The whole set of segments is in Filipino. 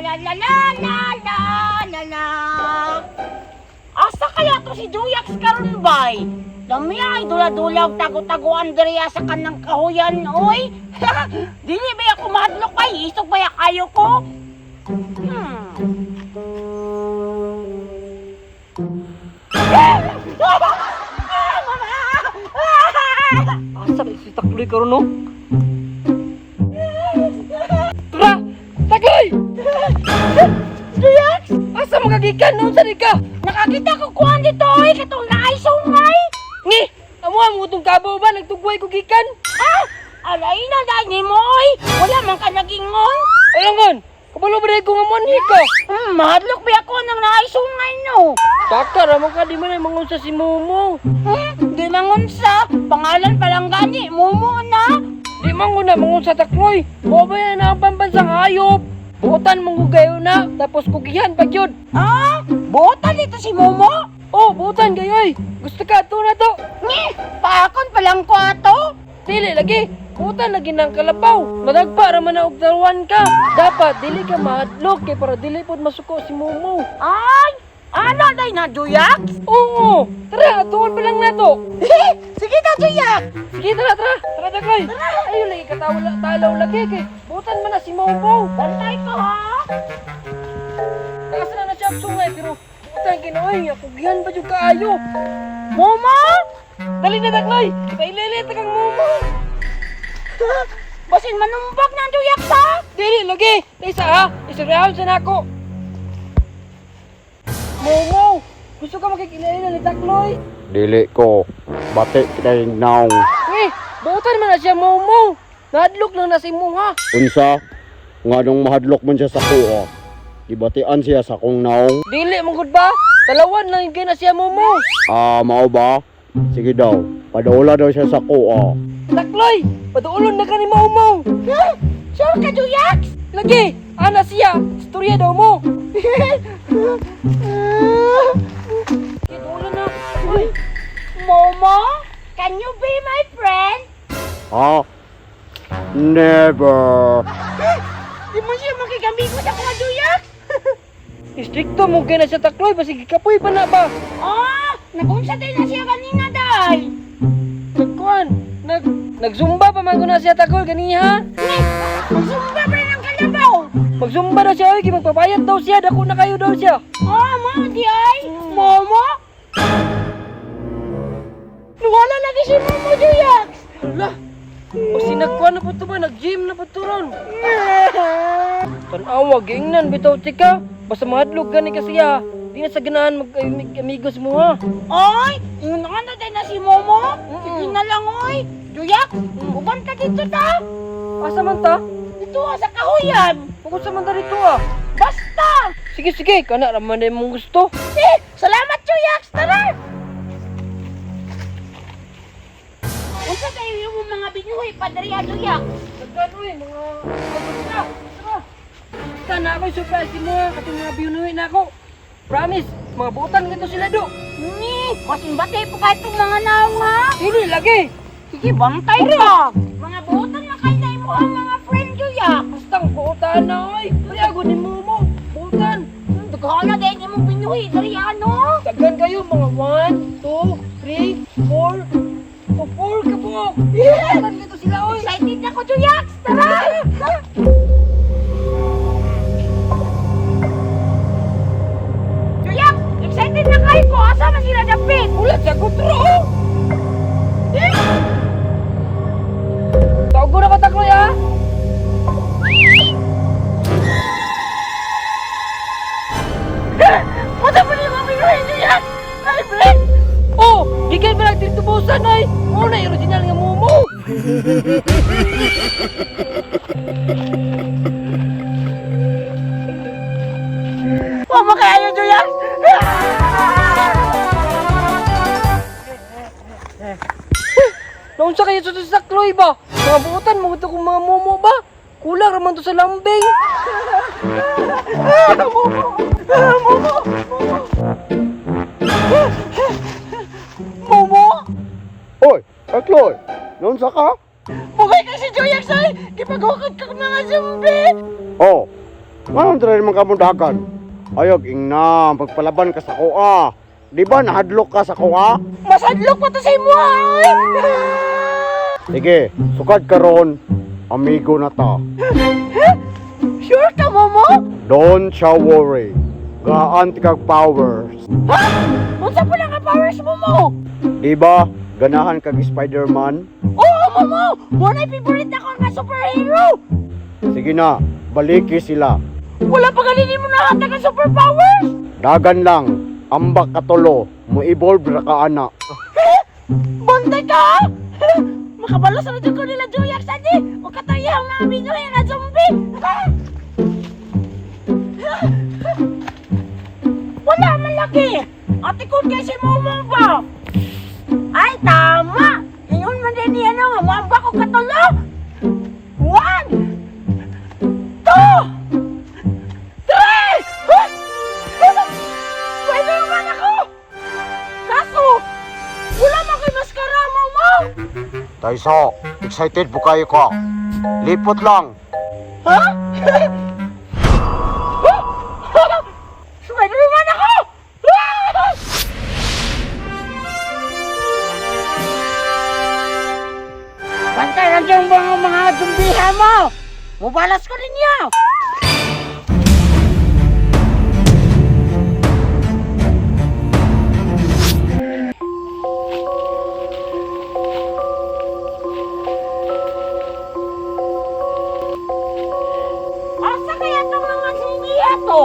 la la la la la la la. Asa kaya to si Juyax karon bay? Dami ay dula-dulaw tago-taguan diriya sa kanang kahuyan oy. Dili ba ako mahadlok bay? Isog ba kayo ko? Asa ba si Takloy karon no? Tara! Takloy! Juyax! Asa magagikan noon sa ka? Nakakita ko kuhan dito oy katong naay sungay. Ngi! Amo mo itong kabaw ba? Nagtugway ko gikan? Alay na dahil ni mo oy. Wala man ka nagingon. Alangan! Kabalo ba rin kung amonhi ka? Mahadlok ba ako ng naay sungay no? Taka, ramang ka di man ay mangunsa si Momo. Di mangunsa. Pangalan pa lang gani. Mumu na. Di manguna mangunsa Takloy. Boba yan ang pambansang hayop. Buotan manggugayo na, tapos kugihan pag yun. Buotan dito si Momo? Oh, buotan gayoy. Gusto ka ito na to. Ngi, paakon pa lang ko ato. Dili lagi. Buotan lagi ng kalabaw. Madagpa raman na og daruan ka. Dapat dili ka mahadlok kay para dili pod masuko si Momo. Ay, ano day na Juyax? Oo. Tara, atuon pa lang nato. Sige na Juyax. Sige, tara. Tara, Takloy. Ayun lagi talaw lagi kay buotan man na si Momo. Bantay ko ha. Nakasana na siya ang sungay pero buotan kinoy. Kugihan pa yung kaayo. Momo? Dali na, Takloy. Paililit kang Momo. Basin manumbag na Juyax ha. Dili lagi. Isa ha. Isurahan sa nako. Momo, gusto ka makikilain ni Takloy? Dili ko. Bati kita yung naong. Buotan man na siya, Momo. Nadlok lang na si Munga. Unsa? Nga nung mahadlok man siya sa kuha. Ibatian siya sa kong naong. Dili, manggod ba? Dalawan lang yung na siya, Momo. Mao ba? Sige daw. Padaula daw siya sa kuha. Takloy, paduulon na ka ni Momo. Sure ka Juyax? Lagi, ana siya. Istorya daw mo. Paduulon na. Uy, Momo, can you be my friend? Never. Di mo siya makikamigo sa mga Juyax? istrikto mo kaya na siya, Takloy. Basig kapoy pa na ba? Nagunsa din na siya kanina day. Nagkuhan. Nagzumba pa man ko na siya, Takloy. Ganiha. Magsumba pa rin ang kalabaw. Magzumba na siya, oy. Magpabayad daw siya. Dako na kayo daw siya. Mo, di ay? Momo? Wala lagi si Momo Juyax. Hala. O sinagkuhan na po ito ba? Nag-gym na po ito ron. Tanawa, giingnan. Bitaw, tika. Basta mahadlog gani kasi ha. Di na sa ganahan mag-amigos mo ha. Oy, yun na din na si Momo. Sige na lang oy. Juyax, uban ka dito ta. Asa man ta? Dito sa kahuyan. Pagod sa man ta rito ha. Basta. Sige, kana raman na mong gusto. Salamat Juyax. Tara. Unsa kayo yung mga binuhay padriya Juyax? Nagkano mga pagod na. Tara. Sana ako'y surprise mo ha. Katong mga binuhin na ako. Promise, mga butan ganito sila do. Masin batay po kahit itong mga naong ha. Dili, lagi. Sige, bantay ka. Mga butan na kayo mo ang mga friend Juyax. Bastang butan na oy. Pariago ni Momo. Butan. Daghan na din imong binuhay dariya no. Daghan kayo mga 1, 2, 3, 4. O 4 ka po. Butan ganito sila oy. Excited na ko Juyax. Tara. Juyax, excited na kayo ko. Asa man sila dapit? Ulat sa kutro. Tawag ko na ka, Takloy ha. Mata pa niyo mga binuhay Juyax. Ay, friend. Oh, gigay ba lang tintubusan ay? Oo na, original nga Momo. Mama kayo Juyax. Naunsa kayo sa Takloy ba? Mga buutan, mga ito kong mga Momo ba? Kulang raman to sa lambing. Momo? Hoy, Takloy. Noon sa ka? Bukay kasi Juyax ay. Gipagukod ka mga zombie. Oh, Ngayon try naman ka mundagan. Ayog, ingna, pagpalaban ka sa kuha. Di ba nahadlok ka sa kuha? Masadlok pa to sa imo ay! Sige, sukad ka ron. Amigo na ta. Sure ka, Momo? Don't siya worry. Gaan ti kag powers. Ha? Unsa po lang ka powers mo mo? Di ba? Ganahan kag Spider-Man? Oo, Momo! Muna favorite ako nga superhero! Sige na, baliki sila. Wala pa ganinin mo na hatag ang superpowers! Dagan lang, ambak katulo, mo evolve ra ka ana. Bantay ka! Makabalos na dyan ko nila Joyak Sandy! O katayaw na amino yan na zombie! Wala man lagi! Ate ko kay si Momo ba? Ay, tama! Ingon man din niya nga, mamba ko katulo! 1 2 3 Pwede naman ako! Kaso, wala man kay maskara, Momo! Taiso, excited po kayo ka. Lipot lang. Ha? Spider-Man ako! Bantay lang yung mga zombihan mo! Mubalas ko rin niya! Asa kaya itong mga zombiha to?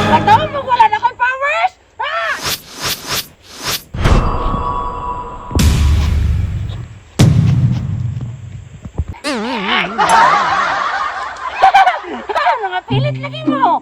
Katawan mo wala na akong powers? Ah! Mga pilit lagi mo!